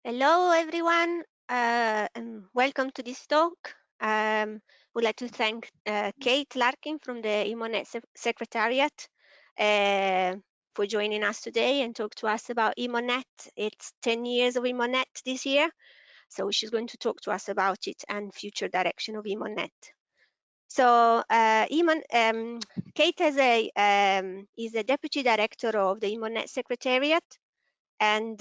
Hello, everyone, and welcome to this talk. Would like to thank Kate Larkin from the EMODnet Secretariat for joining us today and talk to us about EMODnet. It's 10 years of EMODnet this year, so she's going to talk to us about it and future direction of EMODnet. So Kate is a Deputy Director of the EMODnet Secretariat, and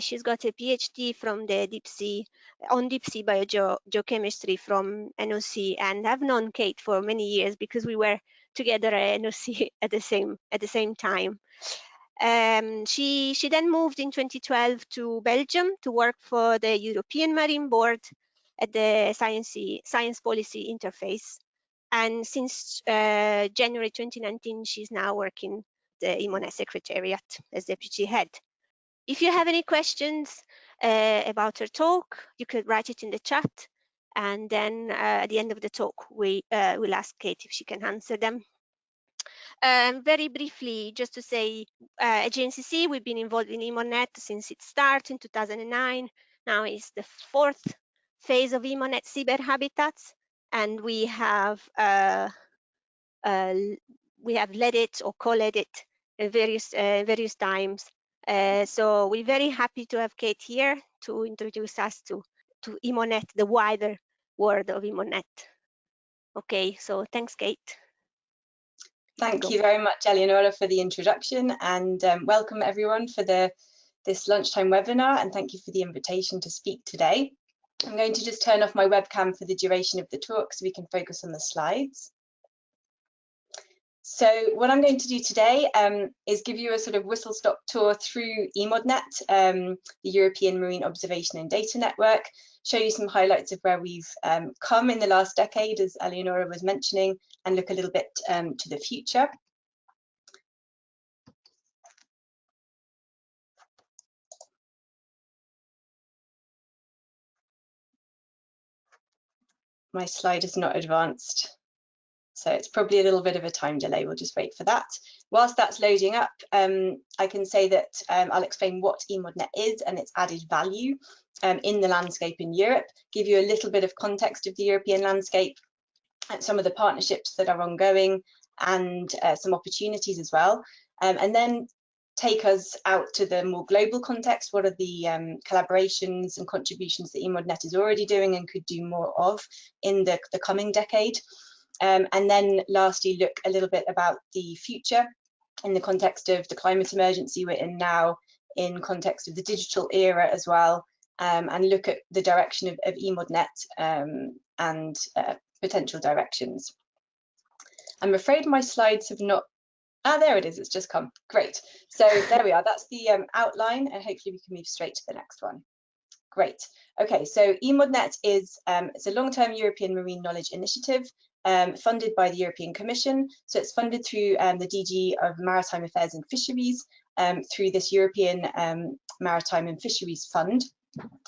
she's got a PhD from the deep sea biogeochemistry from NOC, and I've known Kate for many years because we were together at NOC at the same time. She then moved in 2012 to Belgium to work for the European Marine Board at the Science Policy Interface, and since January 2019 she's now working the EMODnet Secretariat as Deputy Head. If you have any questions about her talk, you could write it in the chat, and then at the end of the talk, we will ask Kate if she can answer them. Very briefly, just to say, at JNCC, we've been involved in EMODnet since its start in 2009. Now it's the fourth phase of EMODnet cyber habitats, and we have led it or co-led it at various times. So we're very happy to have Kate here to introduce us to EMODnet, the wider world of EMODnet. Okay, so thanks, Kate. Thank you very much, Eleonora, for the introduction, and welcome everyone for this lunchtime webinar, and thank you for the invitation to speak today. I'm going to just turn off my webcam for the duration of the talk so we can focus on the slides. So what I'm going to do today is give you a sort of whistle-stop tour through EMODnet, the European Marine Observation and Data Network, show you some highlights of where we've come in the last decade, as Eleonora was mentioning, and look a little bit to the future. My slide is not advanced, so it's probably a little bit of a time delay. We'll just wait for that. Whilst that's loading up, I can say that I'll explain what EMODnet is and its added value in the landscape in Europe, give you a little bit of context of the European landscape, and some of the partnerships that are ongoing, and some opportunities as well, and then take us out to the more global context. What are the collaborations and contributions that EMODnet is already doing and could do more of in the coming decade? And then lastly, look a little bit about the future in the context of the climate emergency we're in now, in context of the digital era as well, and look at the direction of EMODnet and potential directions. I'm afraid my slides have not, there it is, it's just come, great. So there we are, that's the outline, and hopefully we can move straight to the next one. Great, okay, so EMODnet is it's a long-term European marine knowledge initiative funded by the European Commission. So it's funded through the DG of Maritime Affairs and Fisheries through this European Maritime and Fisheries Fund.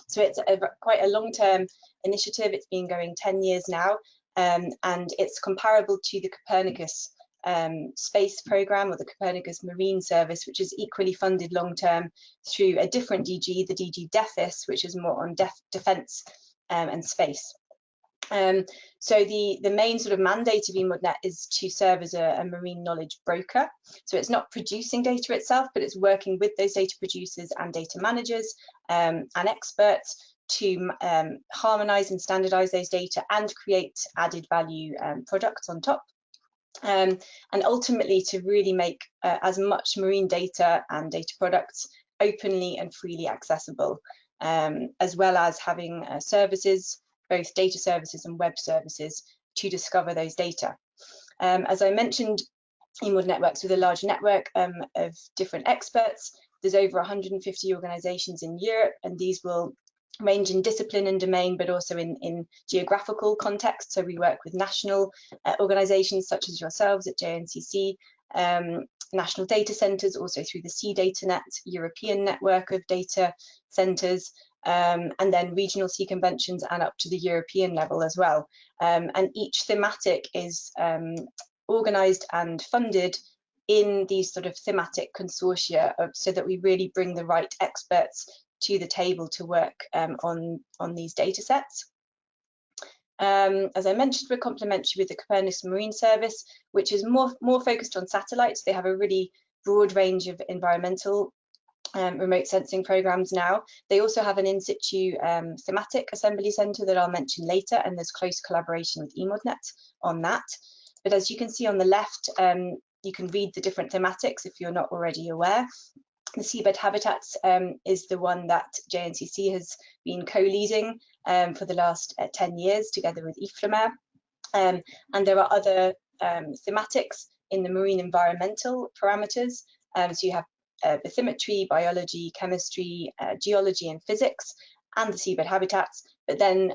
So it's quite a long-term initiative. It's been going 10 years now, and it's comparable to the Copernicus space program, or the Copernicus Marine Service, which is equally funded long-term through a different DG, the DG DEFIS, which is more on defence and space. So the main sort of mandate of EMODnet is to serve as a marine knowledge broker. So it's not producing data itself, but it's working with those data producers and data managers and experts to harmonise and standardise those data and create added value products on top. And ultimately to really make as much marine data and data products openly and freely accessible, as well as having services, both data services and web services, to discover those data. As I mentioned, EMODnet works with a large network of different experts. There's over 150 organisations in Europe, and these will range in discipline and domain, but also in geographical context. So we work with national organisations such as yourselves at JNCC, national data centres, also through the CDataNet European network of data centres, and then regional sea conventions and up to the European level as well. And each thematic is organised and funded in these sort of thematic consortia so that we really bring the right experts to the table to work on these data sets. As I mentioned, we're complementary with the Copernicus Marine Service, which is more focused on satellites. They have a really broad range of environmental remote sensing programs now. They also have an in situ thematic assembly center that I'll mention later, and there's close collaboration with EMODnet on that. But as you can see on the left, you can read the different thematics if you're not already aware. The seabed habitats is the one that JNCC has been co-leading for the last 10 years together with IFREMER. And there are other thematics in the marine environmental parameters. So you have bathymetry, biology, chemistry, geology and physics, and the seabed habitats. But then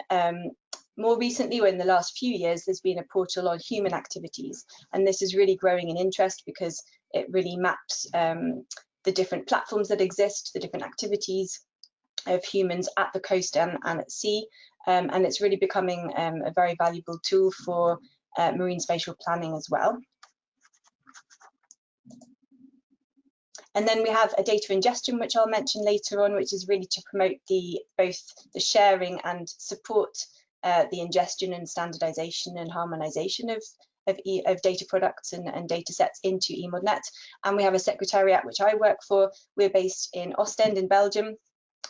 more recently, or in the last few years, there's been a portal on human activities. And this is really growing in interest because it really maps the different platforms that exist, the different activities of humans at the coast and at sea. And it's really becoming a very valuable tool for marine spatial planning as well. And then we have a data ingestion, which I'll mention later on, which is really to promote both the sharing and support the ingestion and standardization and harmonization of data products and data sets into EMODnet. And we have a secretariat, which I work for. We're based in Ostend in Belgium.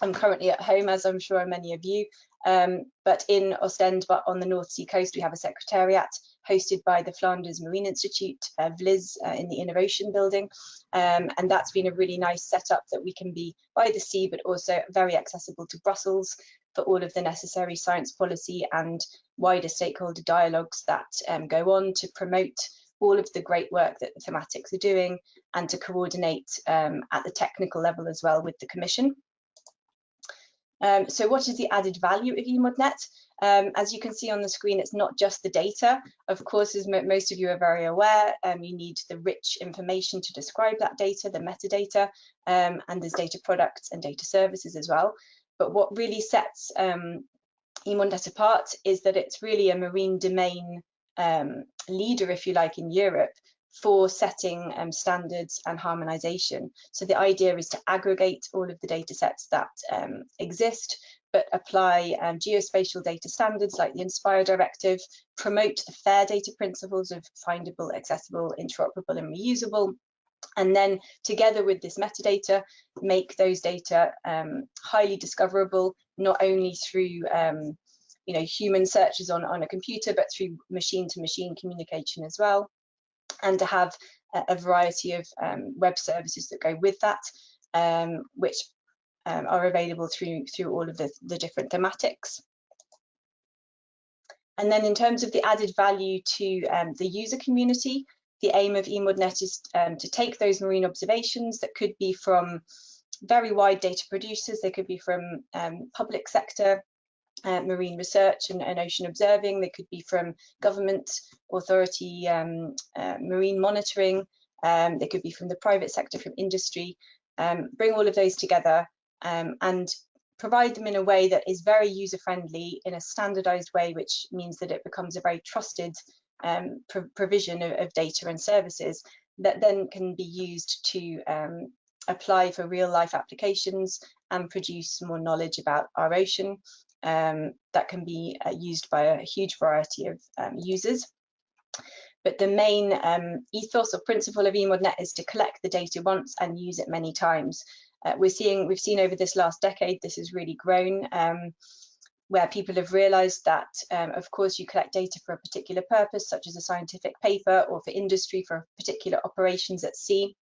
I'm currently at home, as I'm sure many of you, but in Ostend, but on the North Sea coast, we have a secretariat hosted by the Flanders Marine Institute, VLIS, in the Innovation building. And that's been a really nice setup that we can be by the sea, but also very accessible to Brussels for all of the necessary science policy and wider stakeholder dialogues that go on to promote all of the great work that the thematics are doing and to coordinate at the technical level as well with the Commission. So what is the added value of EMODnet? As you can see on the screen, it's not just the data. Of course, as most of you are very aware, you need the rich information to describe that data, the metadata, and there's data products and data services as well. But what really sets EMODnet apart is that it's really a marine domain leader, if you like, in Europe for setting standards and harmonization. So the idea is to aggregate all of the data sets that exist, but apply geospatial data standards like the INSPIRE directive, promote the FAIR data principles of findable, accessible, interoperable and reusable, and then together with this metadata, make those data highly discoverable, not only through human searches on a computer, but through machine-to-machine communication as well, and to have a variety of web services that go with that, which are available through all of the different thematics. And then in terms of the added value to the user community, the aim of EMODnet is to take those marine observations that could be from very wide data producers, they could be from public sector, marine research and ocean observing, they could be from government authority marine monitoring, they could be from the private sector, from industry, bring all of those together and provide them in a way that is very user-friendly in a standardized way, which means that it becomes a very trusted provision of data and services that then can be used to apply for real-life applications and produce more knowledge about our ocean that can be used by a huge variety of users. But the main ethos or principle of EMODnet is to collect the data once and use it many times. We've seen over this last decade, this has really grown, where people have realized that, of course, you collect data for a particular purpose, such as a scientific paper, or for industry, for particular operations at sea.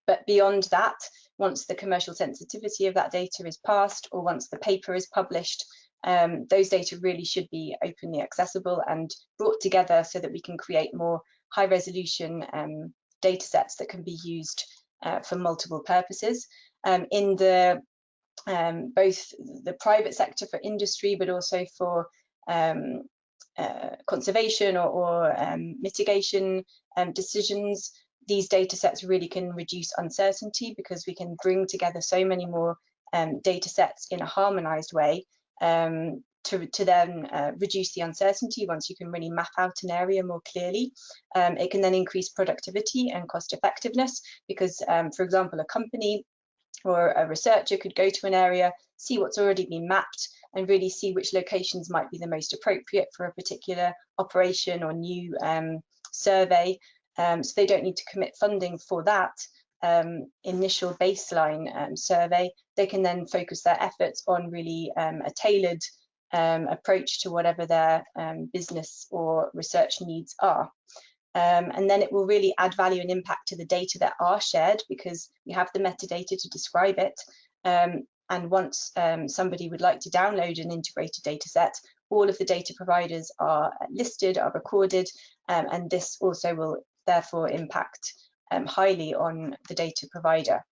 But beyond that, once the commercial sensitivity of that data is passed, or once the paper is published, those data really should be openly accessible and brought together so that we can create more high resolution data sets that can be used for multiple purposes. In the both the private sector for industry, but also for conservation or mitigation decisions, these data sets really can reduce uncertainty because we can bring together so many more data sets in a harmonized way to then reduce the uncertainty. Once you can really map out an area more clearly, it can then increase productivity and cost effectiveness because, for example, a company or a researcher could go to an area, see what's already been mapped, and really see which locations might be the most appropriate for a particular operation or new survey. So they don't need to commit funding for that initial baseline survey. They can then focus their efforts on really a tailored approach to whatever their business or research needs are. And then it will really add value and impact to the data that are shared, because we have the metadata to describe it. And once somebody would like to download an integrated data set, all of the data providers are listed, are recorded, and this also will therefore impact highly on the data provider.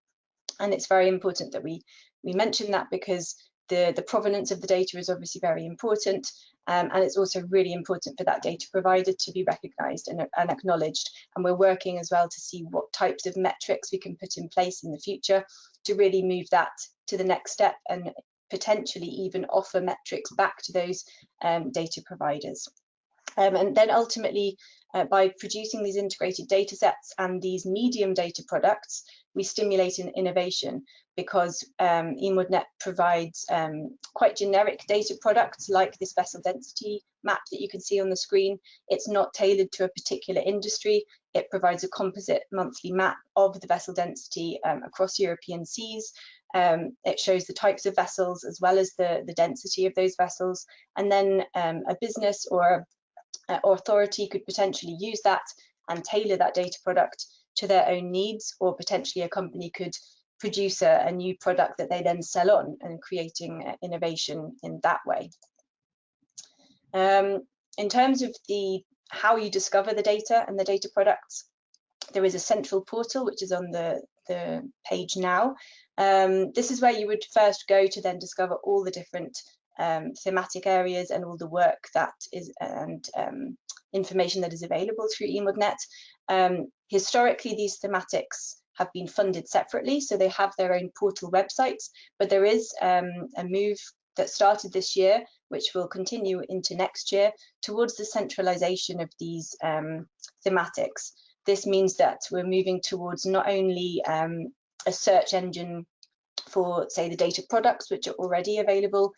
And it's very important that we mention that, because the provenance of the data is obviously very important, and it's also really important for that data provider to be recognised and acknowledged. And we're working as well to see what types of metrics we can put in place in the future to really move that to the next step, and potentially even offer metrics back to those data providers. And then ultimately, by producing these integrated data sets and these medium data products, we stimulate an innovation, because EMODnet provides quite generic data products like this vessel density map that you can see on the screen. It's not tailored to a particular industry. It provides a composite monthly map of the vessel density across European seas. It shows the types of vessels as well as the density of those vessels. And then a business or authority could potentially use that and tailor that data product to their own needs, or potentially a company could produce a new product that they then sell on, and creating innovation in that way. In terms of how you discover the data and the data products, there is a central portal which is on the page now. This is where you would first go to then discover all the different thematic areas and all the work that is and information that is available through EMODnet. Historically, these thematics have been funded separately, so they have their own portal websites, but there is a move that started this year, which will continue into next year, towards the centralisation of these thematics. This means that we're moving towards not only a search engine for, say, the data products, which are already available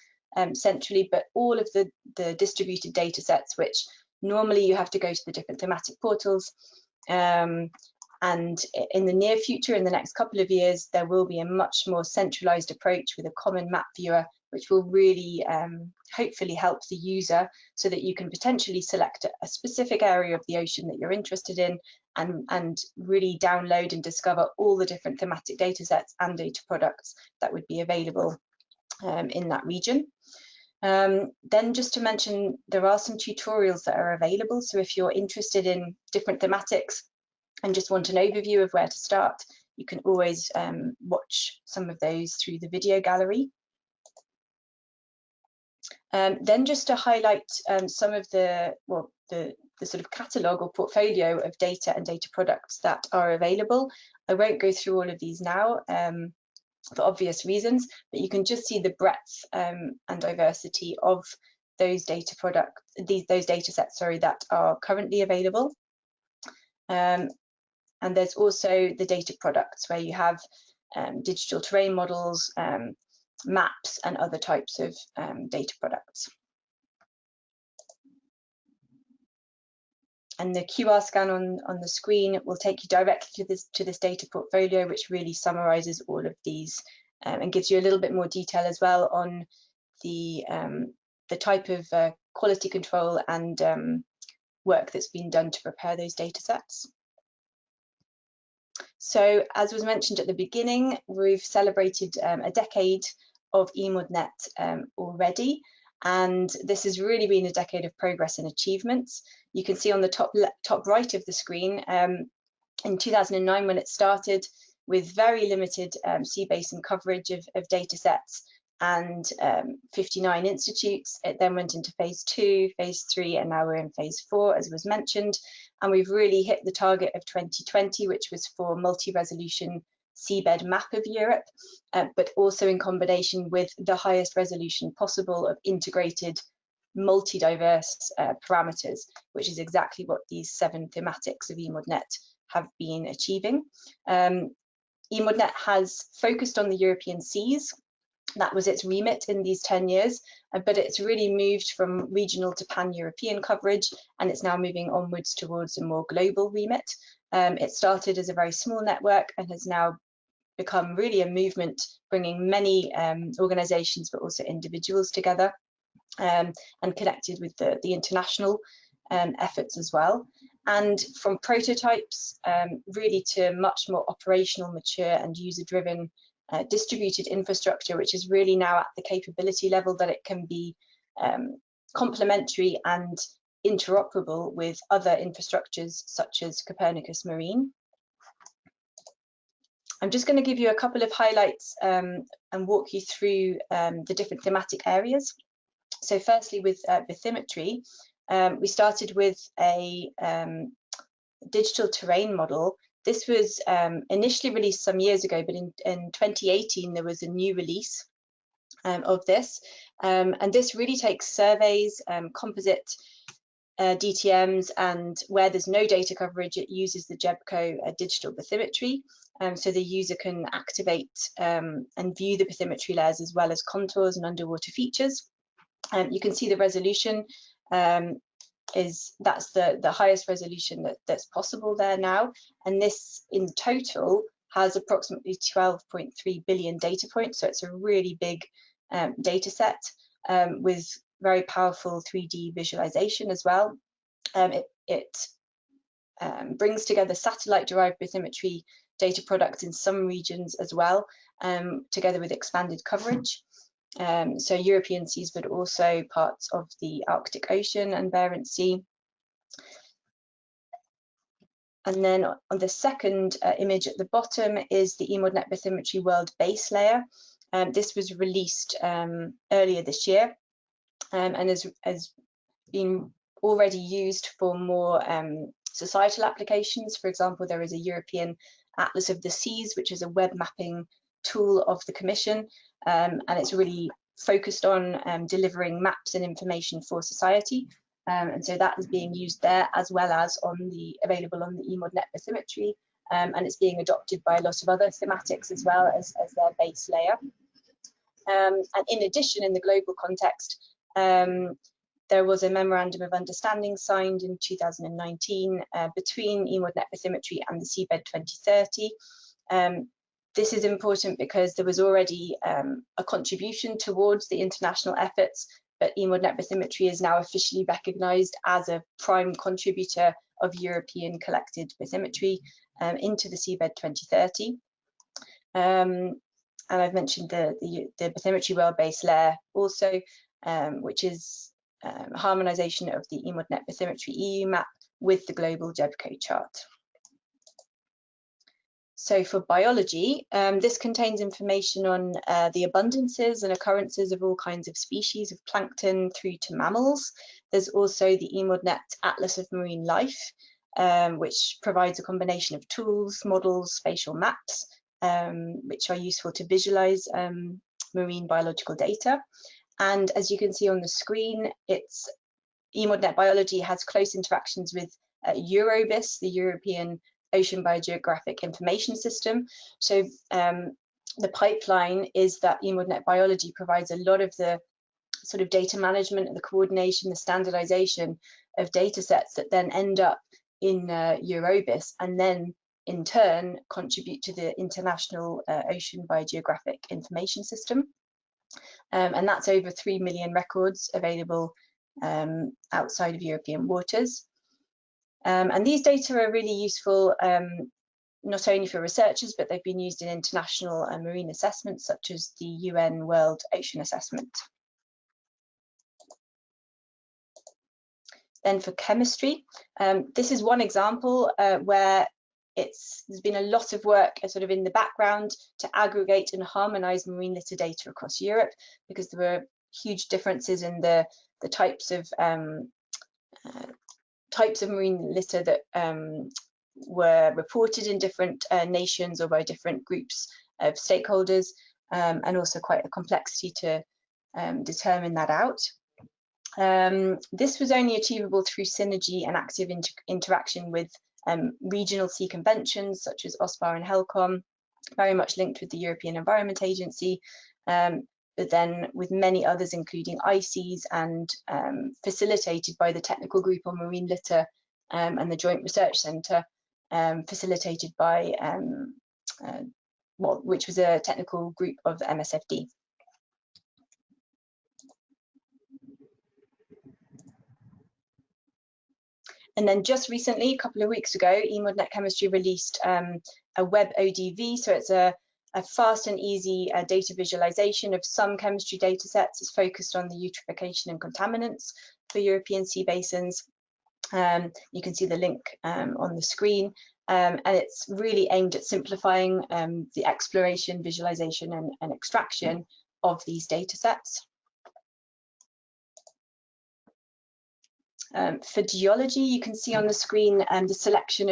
centrally, but all of the distributed data sets, which normally you have to go to the different thematic portals. And in the near future, in the next couple of years, there will be a much more centralized approach with a common map viewer, which will really hopefully help the user, so that you can potentially select a specific area of the ocean that you're interested in, and really download and discover all the different thematic data sets and data products that would be available in that region. Then just to mention, there are some tutorials that are available. So if you're interested in different thematics and just want an overview of where to start, you can always watch some of those through the video gallery. Then just to highlight some of the sort of catalogue or portfolio of data and data products that are available. I won't go through all of these now for obvious reasons, but you can just see the breadth and diversity of those data products, those data sets, sorry, that are currently available. And there's also the data products, where you have digital terrain models, maps, and other types of data products. And the QR scan on the screen will take you directly to this data portfolio, which really summarizes all of these and gives you a little bit more detail as well on the type of quality control and work that's been done to prepare those data sets. So, as was mentioned at the beginning, we've celebrated a decade of EMODnet already, and this has really been a decade of progress and achievements. You can see on the top right of the screen, in 2009, when it started, with very limited sea basin coverage of data sets and 59 institutes. It then went into phase 2, phase 3, and now we're in phase 4, as was mentioned. And we've really hit the target of 2020, which was for multi-resolution seabed map of Europe, but also in combination with the highest resolution possible of integrated multi-diverse parameters, which is exactly what these 7 thematics of EMODnet have been achieving. EMODnet has focused on the European seas. That was its remit in these 10 years, but it's really moved from regional to pan-European coverage, and it's now moving onwards towards a more global remit. It started as a very small network and has now become really a movement, bringing many organisations but also individuals together, and connected with the international efforts as well. And from prototypes really to much more operational, mature and user-driven distributed infrastructure, which is really now at the capability level that it can be complementary and interoperable with other infrastructures such as Copernicus Marine. I'm just going to give you a couple of highlights and walk you through the different thematic areas. So firstly, with bathymetry, we started with a digital terrain model. This was initially released some years ago, but in 2018 there was a new release of this, and this really takes surveys, composite DTMs, and where there's no data coverage, it uses the JEBCO digital bathymetry, so the user can activate and view the bathymetry layers as well as contours and underwater features. You can see the resolution that's the highest resolution that's possible there now, and this in total has approximately 12.3 billion data points, so it's a really big data set with very powerful 3D visualization as well. It brings together satellite-derived bathymetry data products in some regions as well, together with expanded coverage. So European seas, but also parts of the Arctic Ocean and Barents Sea. And then on the second image at the bottom is the EMODnet bathymetry world base layer. This was released earlier this year, and has been already used for more societal applications. For example, there is a European Atlas of the Seas, which is a web mapping tool of the Commission, and it's really focused on delivering maps and information for society. And so that is being used there, as well as available on the EMODnet bathymetry, and it's being adopted by a lot of other thematics as well as their base layer. And in addition, in the global context, there was a memorandum of understanding signed in 2019 between EMODnet bathymetry and the Seabed 2030. This is important because there was already a contribution towards the international efforts, but EMODnet bathymetry is now officially recognised as a prime contributor of European collected bathymetry into the Seabed 2030. And I've mentioned the bathymetry world base layer also, which is harmonisation of the EMODnet bathymetry EU map with the global JEBCO chart. So for biology, this contains information on the abundances and occurrences of all kinds of species of plankton through to mammals. There's also the EMODnet Atlas of Marine Life, which provides a combination of tools, models, spatial maps, which are useful to visualize marine biological data. And as you can see on the screen, EMODnet Biology has close interactions with EUROBIS, the European Ocean Biogeographic Information System. So the pipeline is that EMODnet Biology provides a lot of the sort of data management and the coordination, the standardization of data sets that then end up in EUROBIS, and then in turn contribute to the International Ocean Biogeographic Information System. And that's over 3 million records available outside of European waters. And these data are really useful not only for researchers, but they've been used in international marine assessments such as the UN World Ocean Assessment. Then for chemistry, this is one example where there's been a lot of work sort of in the background to aggregate and harmonise marine litter data across Europe, because there were huge differences in the types of marine litter that were reported in different nations or by different groups of stakeholders, and also quite a complexity to determine that out. This was only achievable through synergy and active interaction with regional sea conventions such as OSPAR and HELCOM, very much linked with the European Environment Agency, but then with many others, including ICES, and facilitated by the Technical Group on Marine Litter and the Joint Research Centre, facilitated by, which was a technical group of the MSFD. And then just recently, a couple of weeks ago, EMODnet Chemistry released a web ODV. So it's a fast and easy data visualization of some chemistry data sets. It's focused on the eutrophication and contaminants for European sea basins. You can see the link on the screen, and it's really aimed at simplifying the exploration, visualization, and extraction of these data sets. For geology, you can see on the screen the selection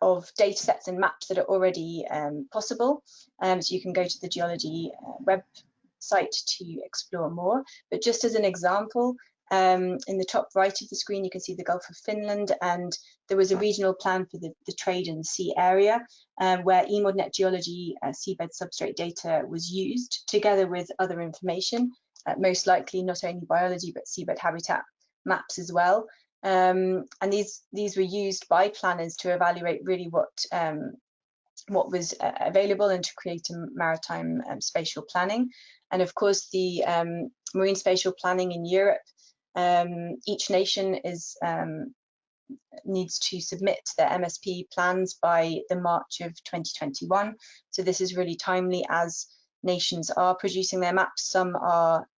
of data sets and maps that are already possible. So you can go to the geology website to explore more. But just as an example, in the top right of the screen, you can see the Gulf of Finland, and there was a regional plan for the trade in the sea area, where EMODnet geology seabed substrate data was used together with other information, most likely not only biology but seabed habitat maps as well. And these were used by planners to evaluate really what was available and to create a maritime spatial planning. And of course, the marine spatial planning in Europe, each nation needs to submit their MSP plans by the March of 2021. So this is really timely as nations are producing their maps.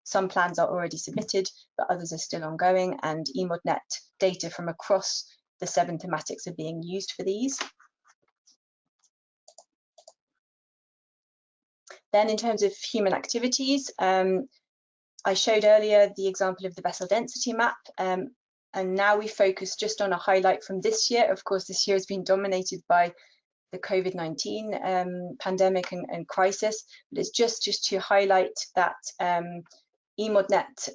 Some plans are already submitted, but others are still ongoing, and EMODnet data from across the 7 thematics are being used for these. Then in terms of human activities, I showed earlier the example of the vessel density map, and now we focus just on a highlight from this year. Of course, this year has been dominated by the COVID-19 pandemic and crisis, but it's just to highlight that EMODnet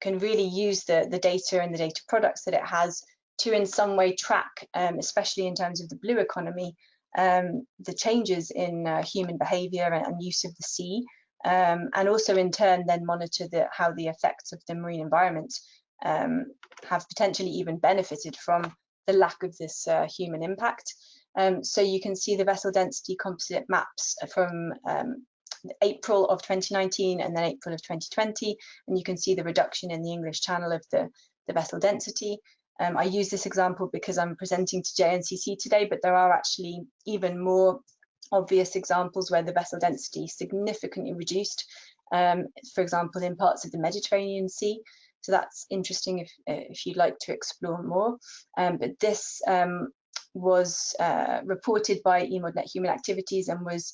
can really use the data and the data products that it has to in some way track, especially in terms of the blue economy, the changes in human behaviour and use of the sea, and also in turn then monitor how the effects of the marine environment have potentially even benefited from the lack of this human impact. So you can see the vessel density composite maps from April of 2019 and then April of 2020, and you can see the reduction in the English Channel of the vessel density. I use this example because I'm presenting to JNCC today, but there are actually even more obvious examples where the vessel density significantly reduced, for example, in parts of the Mediterranean Sea. So that's interesting if you'd like to explore more. But this was reported by EMODnet Human Activities and was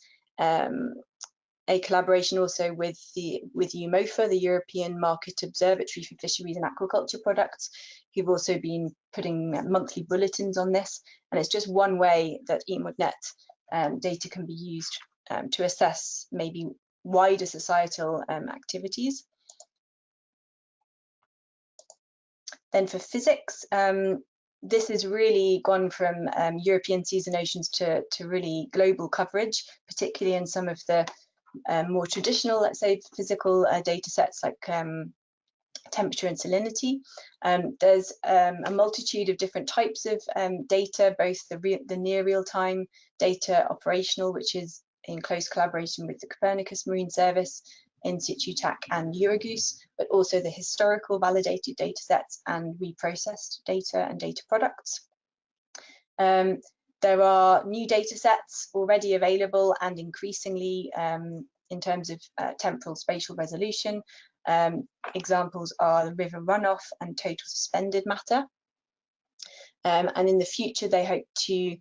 a collaboration also with EUMOFA, the European Market Observatory for Fisheries and Aquaculture Products, who've also been putting monthly bulletins on this. And it's just one way that EMODnet data can be used to assess maybe wider societal activities. Then for physics, this has really gone from European seas and oceans to really global coverage, particularly in some of the more traditional, let's say, physical data sets like temperature and salinity. There's a multitude of different types of data, both the near real-time data operational, which is in close collaboration with the Copernicus Marine Service, In Situ TAC and Eurogoose, but also the historical validated data sets and reprocessed data and data products. There are new data sets already available and increasingly in terms of temporal spatial resolution. Examples are the river runoff and total suspended matter. And in the future, they hope to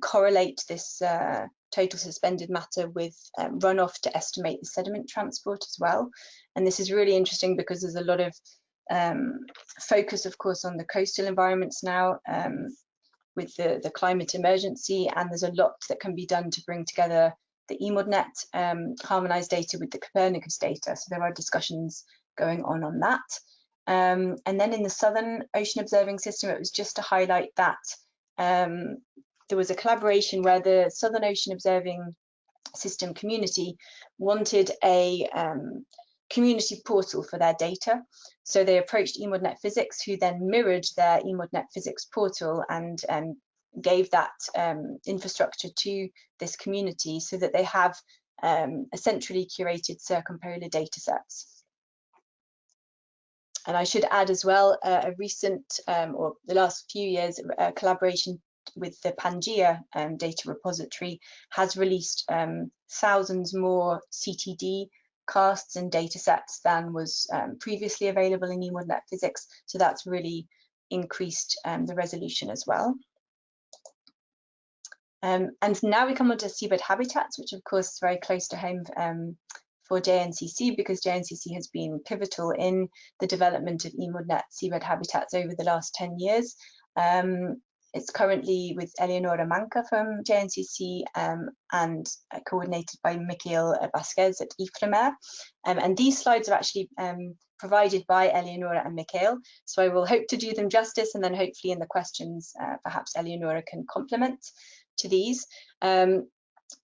correlate this total suspended matter with runoff to estimate the sediment transport as well. And this is really interesting because there's a lot of focus, of course, on the coastal environments now with the climate emergency, and there's a lot that can be done to bring together the EMODnet harmonized data with the Copernicus data. So there are discussions going on that. And then in the Southern Ocean Observing System, it was just to highlight that there was a collaboration where the Southern Ocean Observing System community wanted a community portal for their data. So they approached EMODnet Physics, who then mirrored their EMODnet Physics portal and gave that infrastructure to this community so that they have a centrally curated circumpolar data sets. And I should add as well, a recent, or the last few years, collaboration with the Pangea data repository has released thousands more CTD casts and data sets than was previously available in EMODnet Physics. So that's really increased the resolution as well. And now we come on to seabed habitats, which of course is very close to home for JNCC, because JNCC has been pivotal in the development of EMODnet seabed habitats over the last 10 years. It's currently with Eleonora Manca from JNCC and coordinated by Michael Vasquez at IFREMER. And these slides are actually provided by Eleonora and Michael, so I will hope to do them justice, and then hopefully in the questions perhaps Eleonora can complement to these.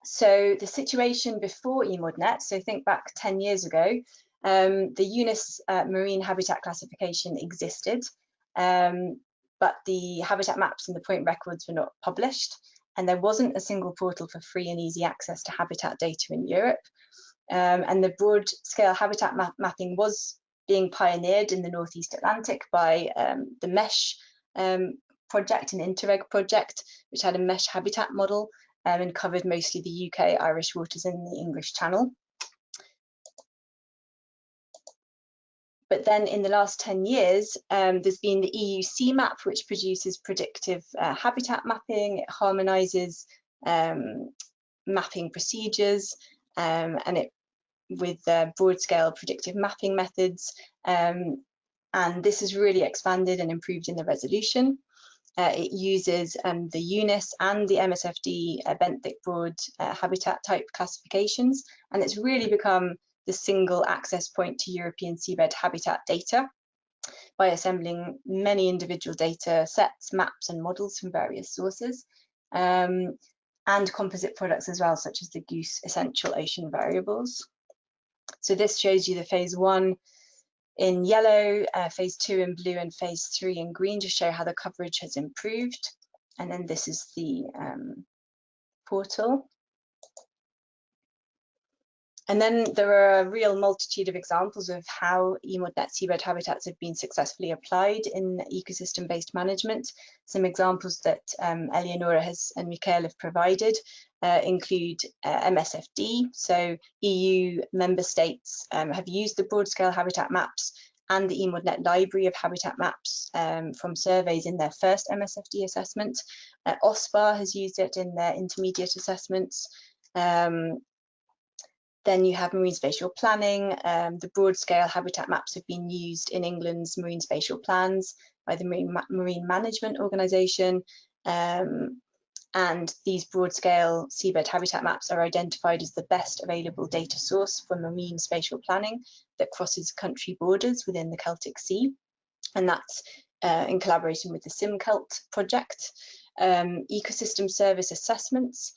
So the situation before EMODnet, so think back 10 years ago, the UNIS marine habitat classification existed, but the habitat maps and the point records were not published, and there wasn't a single portal for free and easy access to habitat data in Europe. And the broad scale habitat mapping was being pioneered in the Northeast Atlantic by the MESH project, an Interreg project, which had a mesh habitat model and covered mostly the UK, Irish waters and the English Channel. But then in the last 10 years, there's been the EU CMAP, which produces predictive habitat mapping. It harmonises mapping procedures and it with broad scale predictive mapping methods. And this has really expanded and improved in the resolution. It uses the UNIS and the MSFD benthic broad habitat type classifications, and it's really become the single access point to European seabed habitat data by assembling many individual data sets, maps and models from various sources, and composite products as well, such as the GOOSE essential ocean variables. So this shows you the phase 1 in yellow, phase 2 in blue, and phase 3 in green to show how the coverage has improved. And then this is the portal. And then there are a real multitude of examples of how EMODnet seabed habitats have been successfully applied in ecosystem-based management. Some examples that Eleonora and Michael have provided include MSFD. So EU member states have used the broad-scale habitat maps and the EMODnet library of habitat maps from surveys in their first MSFD assessment. OSPAR has used it in their intermediate assessments. Then you have marine spatial planning. The broad scale habitat maps have been used in England's marine spatial plans by the Marine Management Organisation. And these broad scale seabed habitat maps are identified as the best available data source for marine spatial planning that crosses country borders within the Celtic Sea. And that's in collaboration with the SimCelt project. Ecosystem service assessments.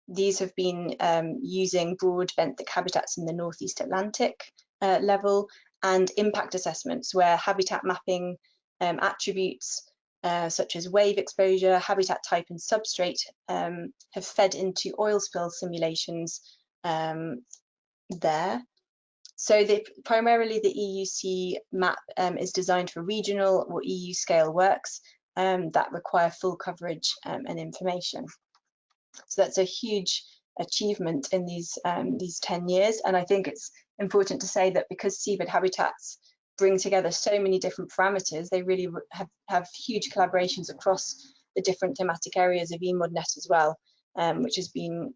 These have been using broad benthic habitats in the Northeast Atlantic level, and impact assessments where habitat mapping attributes such as wave exposure, habitat type and substrate have fed into oil spill simulations there. So primarily the EUC map is designed for regional or EU scale works that require full coverage and information. So that's a huge achievement in these 10 years. And I think it's important to say that because seabed habitats bring together so many different parameters, they really have huge collaborations across the different thematic areas of EMODnet as well, which has been,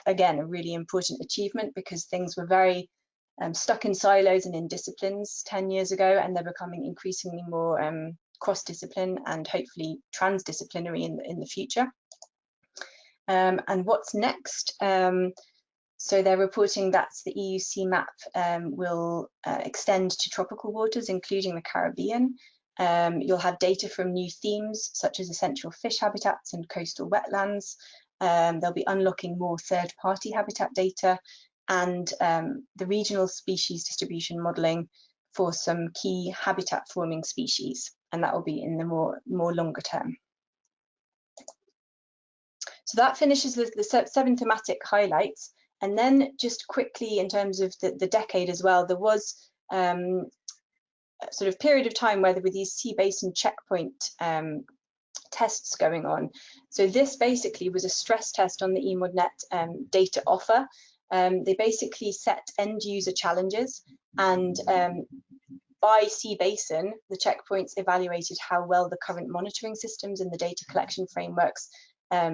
again, a really important achievement, because things were very stuck in silos and in disciplines 10 years ago, and they're becoming increasingly more cross-discipline and hopefully transdisciplinary in the future. And what's next? So they're reporting that the EU CMAP will extend to tropical waters, including the Caribbean. You'll have data from new themes such as essential fish habitats and coastal wetlands. They'll be unlocking more third-party habitat data and the regional species distribution modelling for some key habitat forming species, and that will be in the more longer term. So that finishes the 7 thematic highlights. And then just quickly in terms of the decade as well, there was a sort of period of time where there were these sea basin checkpoint tests going on. So this basically was a stress test on the EMODnet data offer. They basically set end user challenges, and by sea basin, the checkpoints evaluated how well the current monitoring systems and the data collection frameworks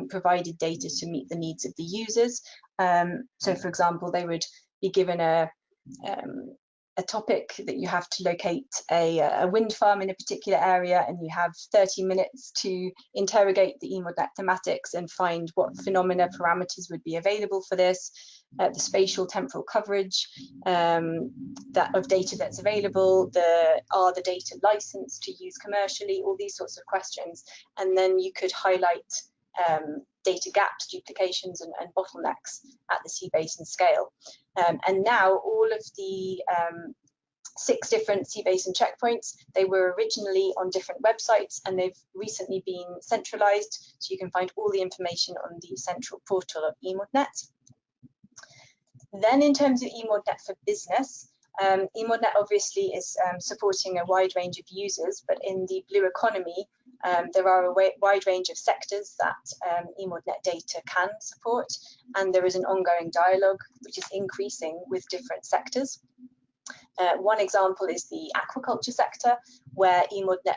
provided data to meet the needs of the users. So for example, they would be given a topic that you have to locate a wind farm in a particular area, and you have 30 minutes to interrogate the EMODnet thematics and find what phenomena parameters would be available for this, the spatial temporal coverage of data that's available, are the data licensed to use commercially, all these sorts of questions. And then you could highlight data gaps, duplications and bottlenecks at the sea basin scale. And now all of the 6 different sea basin checkpoints, they were originally on different websites, and they've recently been centralized, so you can find all the information on the central portal of EMODnet. Then in terms of EMODnet for business, EMODnet obviously is supporting a wide range of users, but in the blue economy, there are a wide range of sectors that EMODnet data can support, and there is an ongoing dialogue which is increasing with different sectors. One example is the aquaculture sector, where EMODnet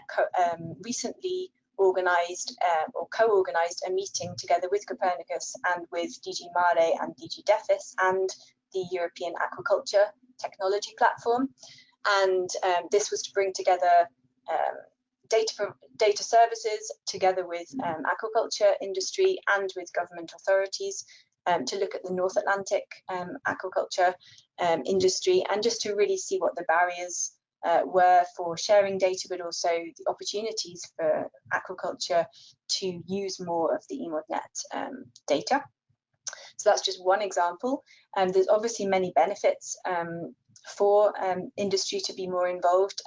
recently organised or co-organised a meeting together with Copernicus and with DG Mare and DG Defis and the European Aquaculture Technology Platform. And this was to bring together data services together with aquaculture industry and with government authorities to look at the North Atlantic aquaculture industry, and just to really see what the barriers were for sharing data, but also the opportunities for aquaculture to use more of the EMODnet data. So that's just one example. There's obviously many benefits for industry to be more involved,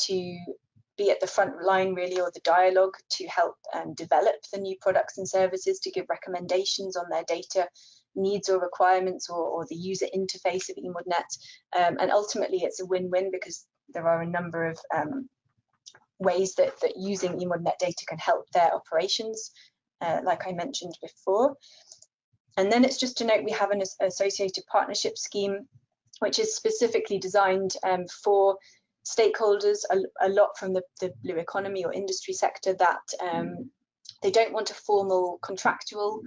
to be at the front line really, or the dialogue, to help develop the new products and services, to give recommendations on their data needs or requirements, or the user interface of EMODnet. And ultimately it's a win-win, because there are a number of ways that using EMODnet data can help their operations, like I mentioned before. And then it's just to note we have an associated partnership scheme, which is specifically designed for stakeholders, a lot from the blue economy or industry sector, that they don't want a formal contractual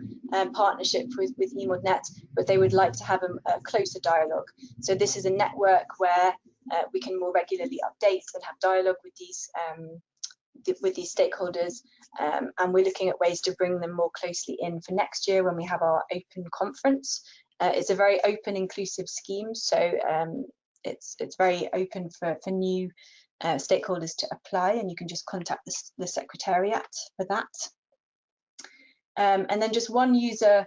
partnership with EMODnet, but they would like to have a closer dialogue. So this is a network where we can more regularly update and have dialogue with these stakeholders, and we're looking at ways to bring them more closely in for next year when we have our Open Conference. It's a very open, inclusive scheme, so it's very open for new stakeholders to apply, and you can just contact the Secretariat for that. And then just one user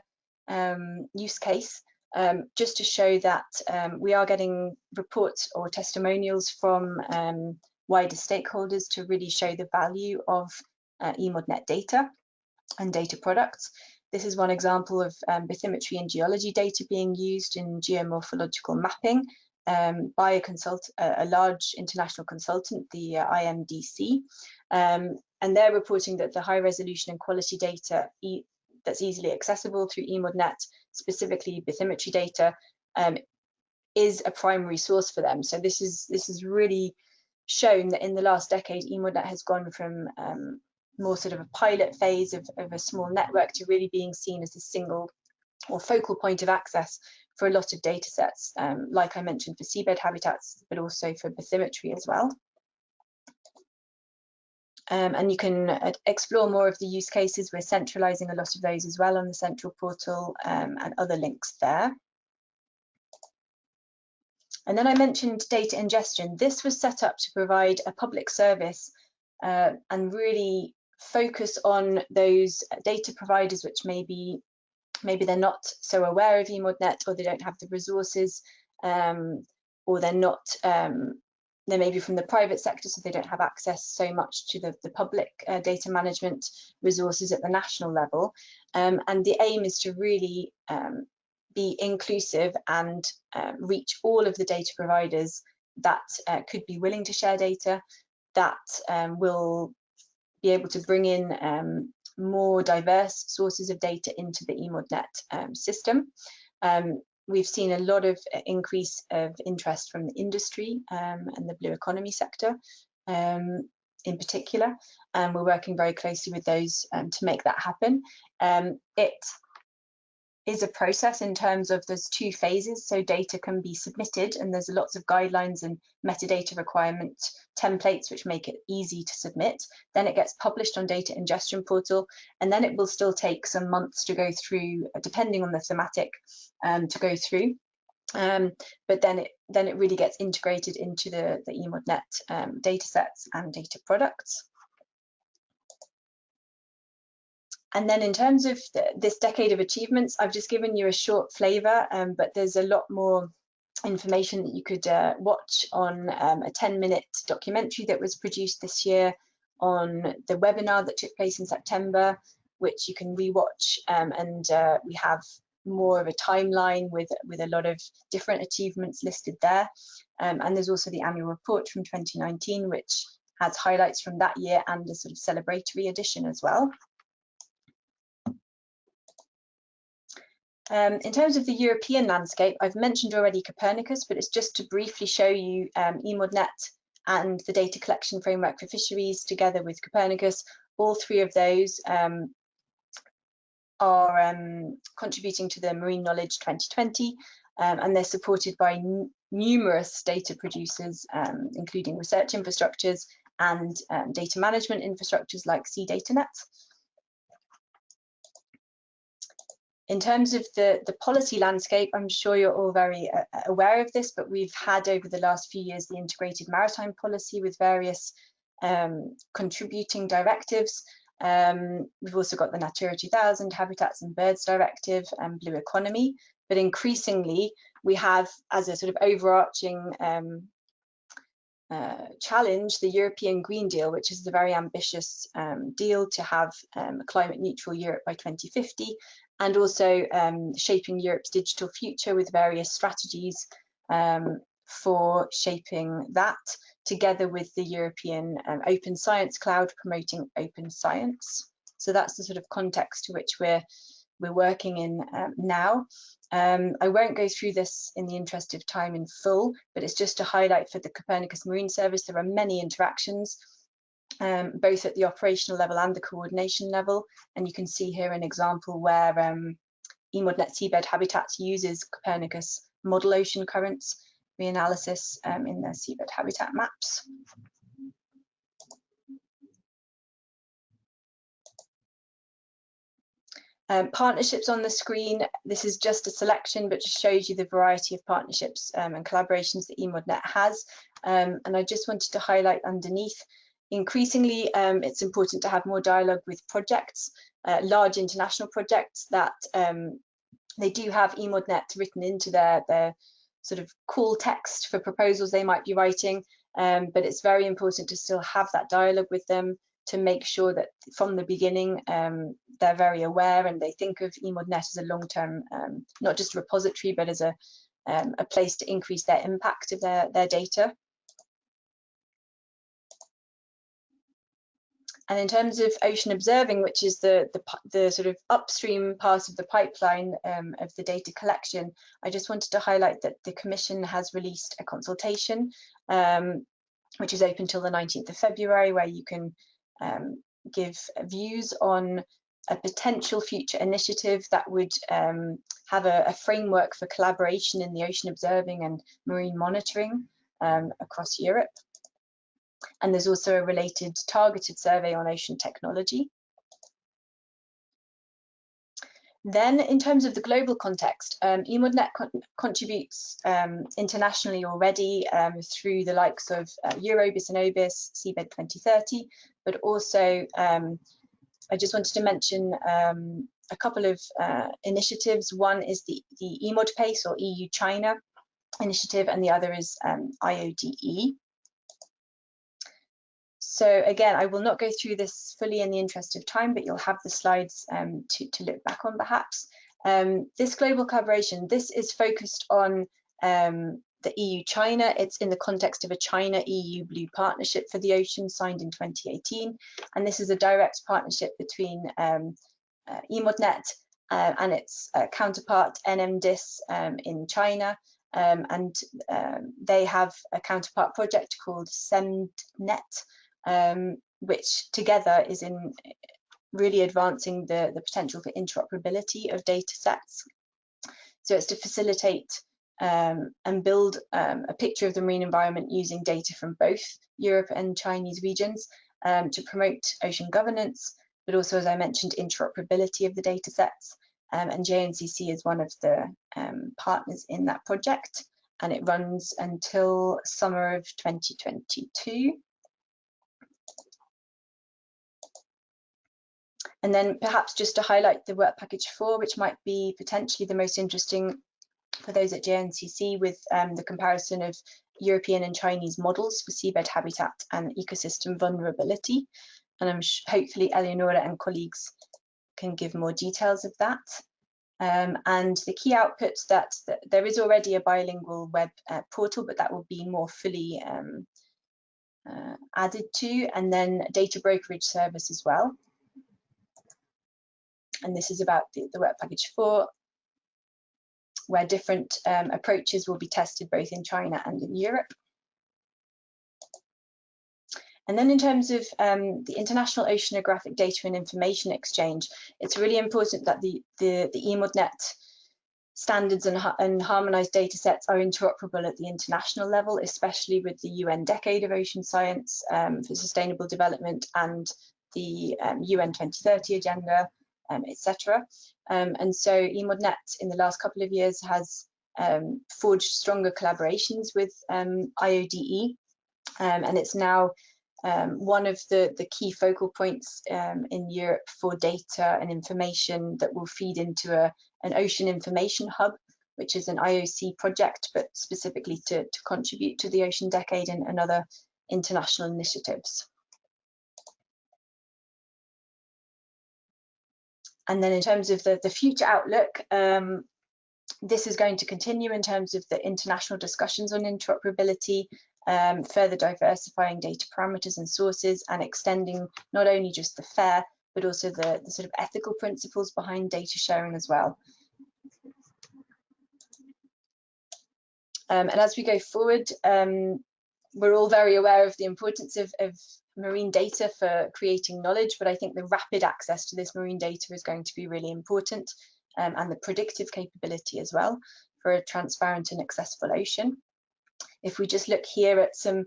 use case, just to show that we are getting reports or testimonials from wider stakeholders to really show the value of EMODnet data and data products. This is one example of bathymetry and geology data being used in geomorphological mapping by a large international consultant, the IMDC. And they're reporting that the high resolution and quality data that's easily accessible through EMODnet, specifically bathymetry data, is a primary source for them. So this is really shown that in the last decade, EMODnet has gone from more sort of a pilot phase of a small network to really being seen as a single or focal point of access for a lot of data sets, like I mentioned, for seabed habitats, but also for bathymetry as well. And you can explore more of the use cases. We're centralizing a lot of those as well on the central portal, and other links there. And then I mentioned data ingestion. This was set up to provide a public service and really focus on those data providers which maybe they're not so aware of EMODnet, or they don't have the resources, or they're not, they may be from the private sector, so they don't have access so much to the public data management resources at the national level. And the aim is to really be inclusive and reach all of the data providers that could be willing to share data, that will be able to bring in more diverse sources of data into the EMODnet system. We've seen a lot of increase of interest from the industry and the blue economy sector in particular, and we're working very closely with those to make that happen. It is a process in terms of there's 2 phases, so data can be submitted and there's lots of guidelines and metadata requirement templates which make it easy to submit. Then it gets published on Data Ingestion Portal, and then it will still take some months to go through, depending on the thematic, to go through. But then it really gets integrated into the EMODnet data sets and data products. And then in terms of this decade of achievements, I've just given you a short flavour, but there's a lot more information that you could watch on a 10-minute documentary that was produced this year, on the webinar that took place in September, which you can rewatch, and we have more of a timeline with a lot of different achievements listed there. And there's also the annual report from 2019, which has highlights from that year and a sort of celebratory edition as well. In terms of the European landscape, I've mentioned already Copernicus, but it's just to briefly show you EMODnet and the data collection framework for fisheries together with Copernicus. All 3 of those are contributing to the Marine Knowledge 2020, and they're supported by numerous data producers, including research infrastructures and data management infrastructures like CDataNet. In terms of the policy landscape, I'm sure you're all very aware of this, but we've had over the last few years the integrated maritime policy with various contributing directives. We've also got the Natura 2000, Habitats and Birds Directive and Blue Economy, but increasingly we have, as a sort of overarching challenge, the European Green Deal, which is the very ambitious deal to have a climate neutral Europe by 2050, and also shaping Europe's digital future with various strategies for shaping that, together with the European Open Science Cloud promoting open science. So that's the sort of context to which we're working in now. I won't go through this in the interest of time in full, but it's just to highlight for the Copernicus Marine Service, there are many interactions, both at the operational level and the coordination level. And you can see here an example where EMODnet seabed habitats uses Copernicus model ocean currents reanalysis in their seabed habitat maps. Partnerships on the screen, this is just a selection, but just shows you the variety of partnerships and collaborations that EMODnet has. And I just wanted to highlight underneath, increasingly it's important to have more dialogue with projects, large international projects that they do have EMODnet written into their sort of call text for proposals they might be writing, but it's very important to still have that dialogue with them, to make sure that from the beginning they're very aware and they think of EMODnet as a long-term, not just a repository, but as a place to increase their impact of their data. And in terms of ocean observing, which is the sort of upstream part of the pipeline of the data collection, I just wanted to highlight that the Commission has released a consultation, which is open till the 19th of February, where you can give views on a potential future initiative that would have a framework for collaboration in the ocean observing and marine monitoring across Europe. And there's also a related targeted survey on ocean technology. Then, in terms of the global context, EMODnet contributes internationally already through the likes of Eurobis and Obis, Seabed 2030, but also I just wanted to mention a couple of initiatives. One is the EMOD-PACE or EU-China initiative, and the other is IODE. So again, I will not go through this fully in the interest of time, but you'll have the slides to look back on perhaps. This global collaboration, this is focused on the EU-China. It's in the context of a China-EU Blue Partnership for the Ocean signed in 2018. And this is a direct partnership between EMODnet and its counterpart NMDIS in China. And they have a counterpart project called CMEMS, which together is in really advancing the potential for interoperability of data sets. So it's to facilitate and build a picture of the marine environment using data from both Europe and Chinese regions to promote ocean governance, but also, as I mentioned, interoperability of the data sets. And JNCC is one of the partners in that project, and it runs until summer of 2022. And then perhaps just to highlight the work package 4, which might be potentially the most interesting for those at JNCC, with the comparison of European and Chinese models for seabed habitat and ecosystem vulnerability. And I'm hopefully Eleonora and colleagues can give more details of that. And the key outputs that there is already a bilingual web portal, but that will be more fully added to, and then a data brokerage service as well. And this is about the work package 4, where different approaches will be tested both in China and in Europe. And then in terms of the international oceanographic data and information exchange, it's really important that the EMODnet standards and harmonized data sets are interoperable at the international level, especially with the UN Decade of Ocean Science for Sustainable Development and the UN 2030 Agenda, etc. And so EMODnet in the last couple of years has forged stronger collaborations with IODE, and it's now one of the key focal points in Europe for data and information that will feed into an ocean information hub, which is an IOC project, but specifically to contribute to the Ocean Decade and other international initiatives. And then in terms of the future outlook, this is going to continue in terms of the international discussions on interoperability, further diversifying data parameters and sources, and extending not only just the FAIR, but also the sort of ethical principles behind data sharing as well. And as we go forward, we're all very aware of the importance of marine data for creating knowledge, but I think the rapid access to this marine data is going to be really important, and the predictive capability as well for a transparent and accessible ocean. If we just look here at some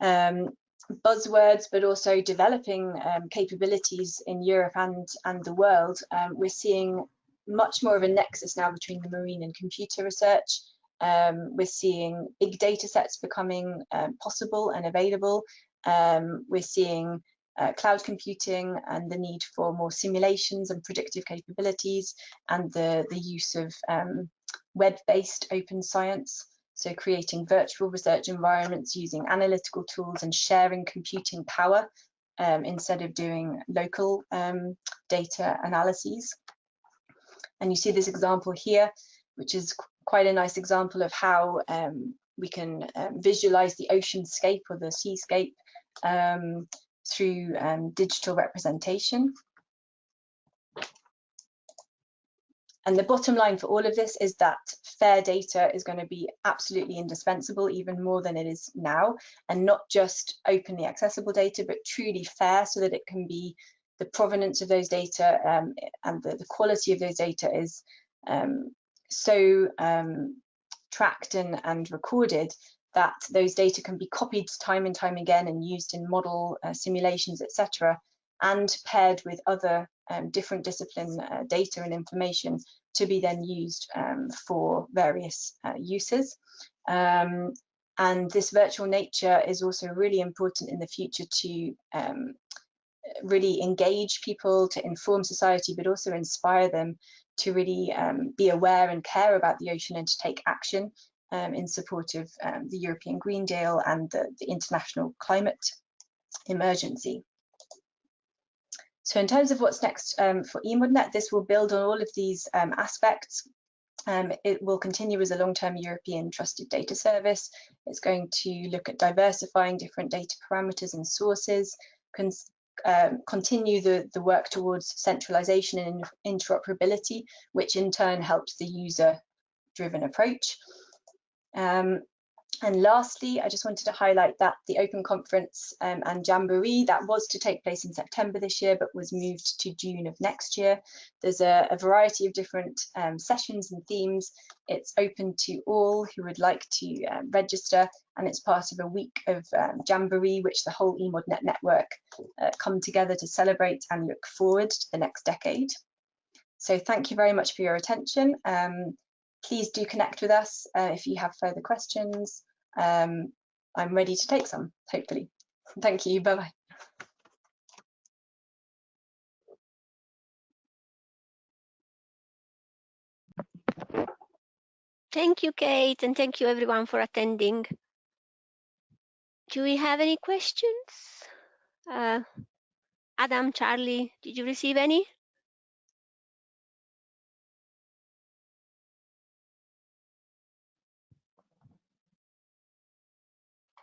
buzzwords, but also developing capabilities in Europe and the world, we're seeing much more of a nexus now between the marine and computer research. We're seeing big data sets becoming possible and available. We're seeing cloud computing and the need for more simulations and predictive capabilities, and the use of web-based open science. So creating virtual research environments using analytical tools and sharing computing power instead of doing local data analyses. And you see this example here, which is quite a nice example of how we can visualize the oceanscape or the seascape through digital representation. And the bottom line for all of this is that fair data is going to be absolutely indispensable, even more than it is now, and not just openly accessible data, but truly fair, so that it can be the provenance of those data and the quality of those data is so tracked and recorded that those data can be copied time and time again and used in model simulations, etc., and paired with other different discipline data and information to be then used for various uses. And this virtual nature is also really important in the future to really engage people, to inform society, but also inspire them to really be aware and care about the ocean and to take action in support of the European Green Deal and the international climate emergency. So in terms of what's next for EMODnet, this will build on all of these aspects. It will continue as a long-term European trusted data service. It's going to look at diversifying different data parameters and sources, continue the work towards centralisation and interoperability, which in turn helps the user-driven approach. And lastly, I just wanted to highlight that the Open Conference and Jamboree, that was to take place in September this year, but was moved to June of next year. There's a variety of different sessions and themes. It's open to all who would like to register, and it's part of a week of Jamboree, which the whole EMODnet network come together to celebrate and look forward to the next decade. So thank you very much for your attention. Please do connect with us if you have further questions. I'm ready to take some, hopefully. Thank you. Bye-bye. Thank you, Kate, and thank you everyone for attending. Do we have any questions? Adam, Charlie, did you receive any?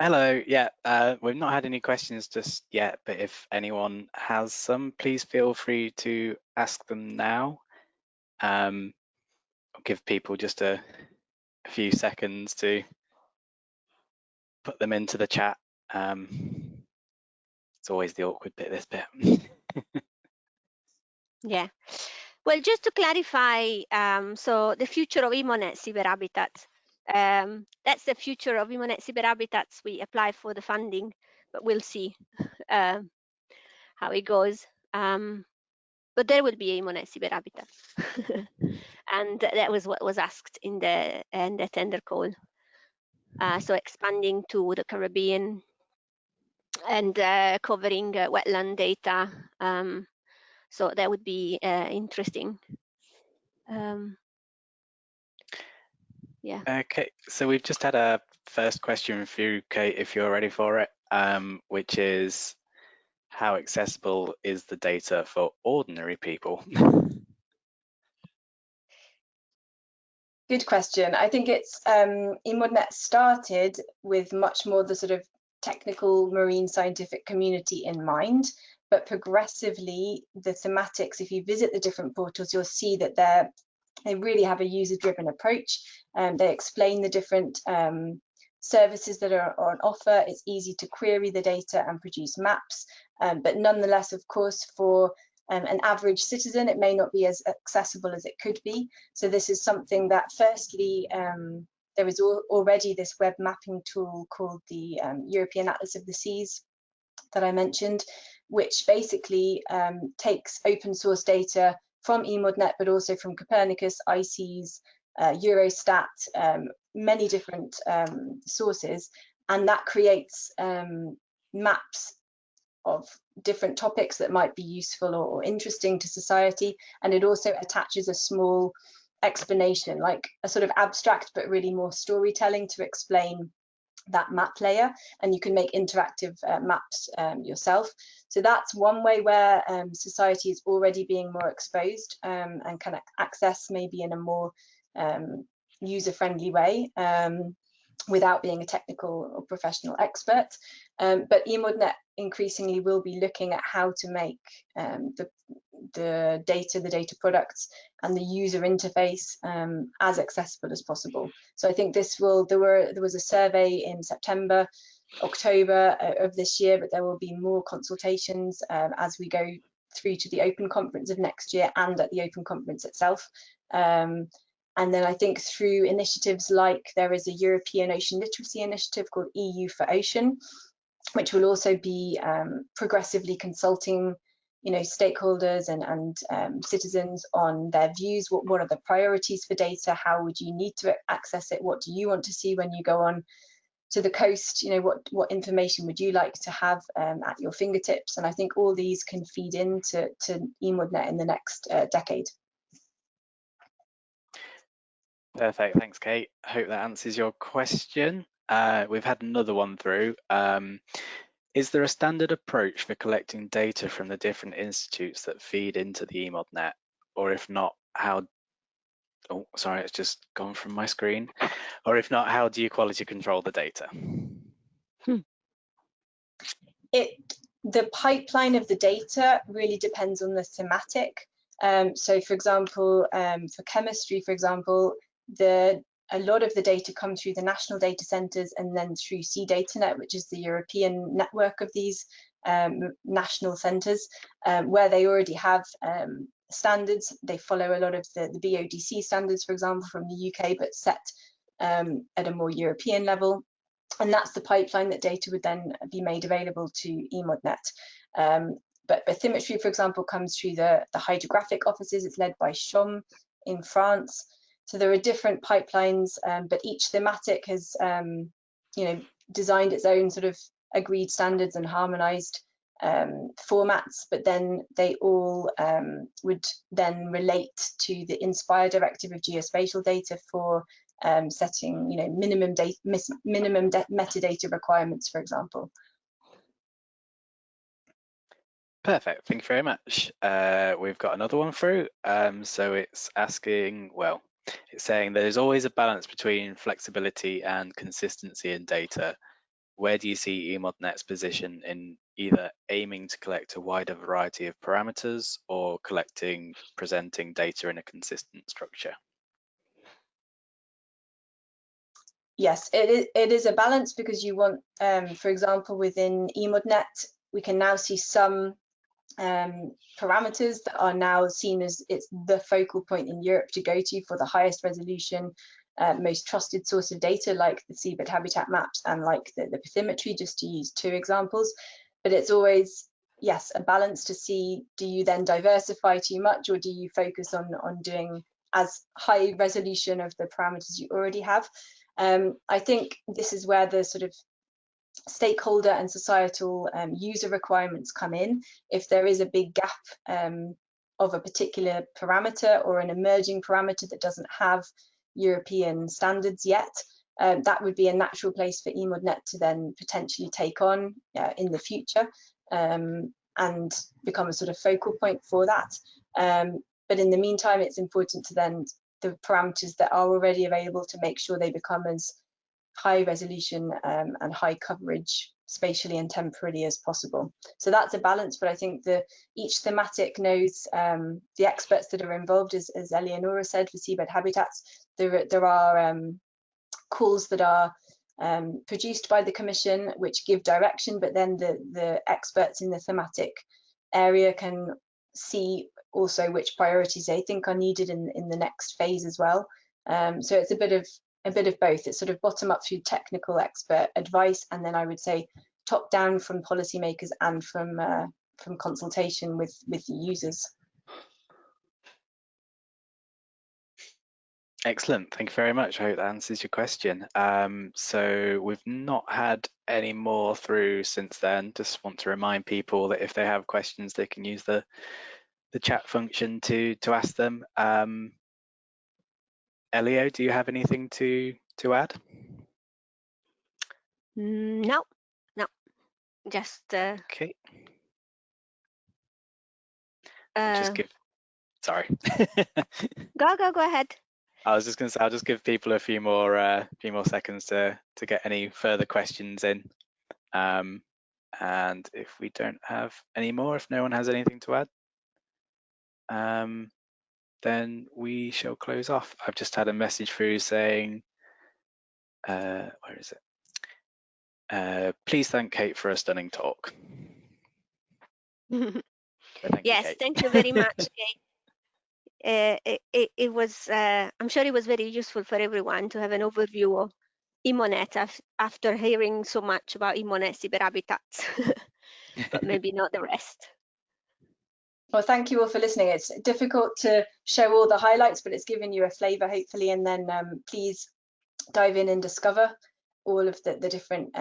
Hello, yeah, we've not had any questions just yet, but if anyone has some, please feel free to ask them now. I'll give people just a few seconds to put them into the chat. It's always the awkward bit, this bit. Yeah. Well, just to clarify, so the future of EMODnet cyber habitats, that's the future of EMODnet cyber habitats. We apply for the funding, but we'll see how it goes. But there will be EMODnet cyber habitats, and that was what was asked in the tender call. So expanding to the Caribbean and covering wetland data. So that would be interesting. Yeah. Okay, so we've just had a first question for you, Kate, if you're ready for it, which is, how accessible is the data for ordinary people? Good question. I think it's EMODnet started with much more the sort of technical marine scientific community in mind, but progressively the thematics, if you visit the different portals, you'll see that they really have a user-driven approach. They explain the different services that are on offer. It's easy to query the data and produce maps, but nonetheless, of course, for an average citizen, it may not be as accessible as it could be. So this is something that firstly, there is already this web mapping tool called the European Atlas of the Seas that I mentioned, which basically takes open source data from EMODnet, but also from Copernicus, ICES, Eurostat, many different sources, and that creates maps of different topics that might be useful or interesting to society, and it also attaches a small explanation, like a sort of abstract but really more storytelling to explain that map layer, and you can make interactive maps yourself. So that's one way where society is already being more exposed and can access maybe in a more user-friendly way without being a technical or professional expert. But EMODnet increasingly will be looking at how to make the data products and the user interface as accessible as possible. So I think this will, there was a survey in September, October of this year, but there will be more consultations as we go through to the Open Conference of next year and at the Open Conference itself. And then I think through initiatives like there is a European Ocean Literacy Initiative called EU for Ocean, which will also be progressively consulting stakeholders and citizens on their views. What are the priorities for data? How would you need to access it? What do you want to see when you go on to the coast? What information would you like to have at your fingertips? And I think all these can feed into EMODnet in the next decade. Perfect, thanks Kate. I hope that answers your question. We've had another one through. Is there a standard approach for collecting data from the different institutes that feed into the EMODnet? Or if not, how, oh, sorry, it's just gone from my screen. Or if not, how do you quality control the data? The pipeline of the data really depends on the thematic. So for example, for chemistry, for example, a lot of the data come through the national data centers and then through CDataNet, which is the European network of these national centers, where they already have standards. They follow a lot of the BODC standards, for example, from the UK, but set at a more European level. And that's the pipeline that data would then be made available to EMODnet. But bathymetry, for example, comes through the hydrographic offices. It's led by CHOM in France. So there are different pipelines, but each thematic has designed its own sort of agreed standards and harmonized formats, but then they all would then relate to the INSPIRE directive of geospatial data for setting minimum metadata requirements, for example. Perfect, thank you very much. We've got another one through. So it's asking, well, it's saying there's always a balance between flexibility and consistency in data. Where do you see EMODnet's position in either aiming to collect a wider variety of parameters or presenting data in a consistent structure? Yes, it is a balance, because you want, for example, within EMODnet, we can now see some parameters that are now seen as it's the focal point in Europe to go to for the highest resolution, most trusted source of data, like the seabed habitat maps and like the bathymetry, just to use two examples. But it's always, yes, a balance to see, do you then diversify too much, or do you focus on doing as high resolution of the parameters you already have? I think this is where the sort of stakeholder and societal user requirements come in. If there is a big gap of a particular parameter or an emerging parameter that doesn't have European standards yet, that would be a natural place for EMODnet to then potentially take on in the future and become a sort of focal point for that. But in the meantime, it's important to then the parameters that are already available to make sure they become as high resolution and high coverage spatially and temporally as possible. So that's a balance, but I think each thematic knows the experts that are involved, as Eleonora said, for seabed habitats. There are calls that are produced by the Commission which give direction, but then the experts in the thematic area can see also which priorities they think are needed in the next phase as well. So it's a bit of both. It's sort of bottom up through technical expert advice, and then I would say top down from policymakers and from consultation with the users. Excellent, thank you very much. I hope that answers your question. So we've not had any more through since then. Just want to remind people that if they have questions, they can use the chat function to ask them. Elio, do you have anything to add? No, just okay. just give. Sorry. go ahead. I was just going to say I'll just give people a few more seconds to get any further questions in, and if we don't have any more, if no one has anything to add, then we shall close off. I've just had a message through saying, where is it? Please thank Kate for a stunning talk. Thank yes, you, Kate. thank you very much, Kate. It was, I'm sure it was very useful for everyone to have an overview of EMODnet after hearing so much about EMODnet seabed habitats, but maybe not the rest. Well, thank you all for listening. It's difficult to show all the highlights, but it's given you a flavour, hopefully, and then please dive in and discover all of the different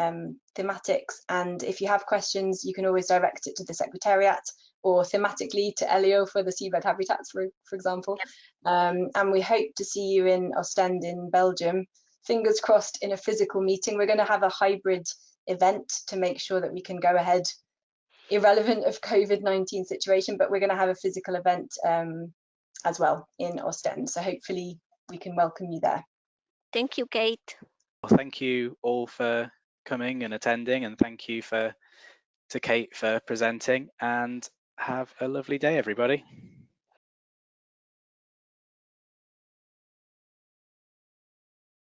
thematics. And if you have questions, you can always direct it to the Secretariat or thematically to Elio for the seabed habitats, for example. Yep. And we hope to see you in Ostend in Belgium. Fingers crossed in a physical meeting. We're going to have a hybrid event to make sure that we can go ahead irrelevant of COVID-19 situation, but we're going to have a physical event as well in Ostend. So hopefully we can welcome you there. Thank you, Kate. Well, thank you all for coming and attending, and thank you to Kate for presenting, and have a lovely day, everybody.